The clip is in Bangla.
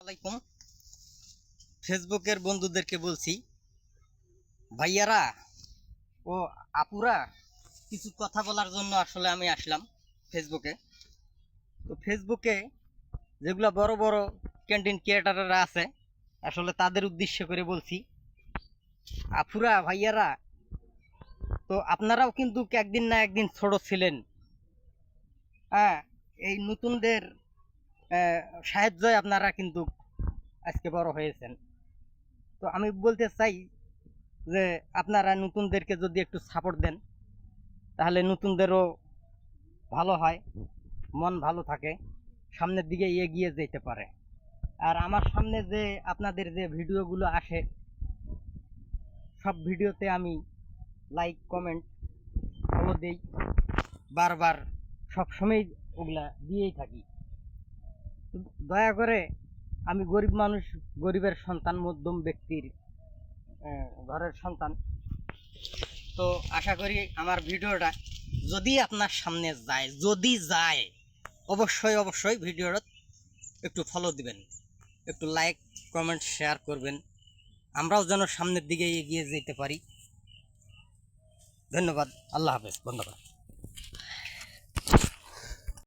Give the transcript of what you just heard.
আলাইকুম। ফেসবুকের বন্ধুদেরকে বলছি, ভাইয়ারা ও আপুরা, কিছু কথা বলার জন্য আসলে আমি আসলাম ফেসবুকে। তো ফেসবুকে যেগুলো বড় বড় ক্যান্টিন ক্রিয়েটাররা আছে, আসলে তাদের উদ্দেশ্য করে বলছি, আপুরা ভাইয়ারা, তো আপনারাও কিন্তু একদিন না একদিন ছোট ছিলেন। হ্যাঁ, এই নতুনদের সাহায্যে আপনারা কিন্তু আজকে বড় হয়েছেন। তো আমি বলতে চাই যে আপনারা নতুনদেরকে যদি একটু সাপোর্ট দেন, তাহলে নতুনদেরও ভালো হয়, মন ভালো থাকে, সামনের দিকে এগিয়ে যেতে পারে। আর আমার সামনে যে আপনাদের যে ভিডিওগুলো আসে, সব ভিডিওতে আমি লাইক কমেন্ট ফলো দেই, বারবার সবসময় ওগুলা দিয়েই থাকি। তো দয়া করে, আমি গরিব মানুষ, গরিবের সন্তান, মধ্যম ব্যক্তির ঘরের সন্তান। তো আশা করি আমার ভিডিওটা যদি আপনার সামনে যায়, যদি যায়, অবশ্যই অবশ্যই ভিডিওটা একটু ফলো দিবেন, একটু লাইক কমেন্ট শেয়ার করবেন, আমরাও যেন সামনের দিকে এগিয়ে যেতে পারি। ধন্যবাদ। আল্লাহ হাফেজ। ধন্যবাদ।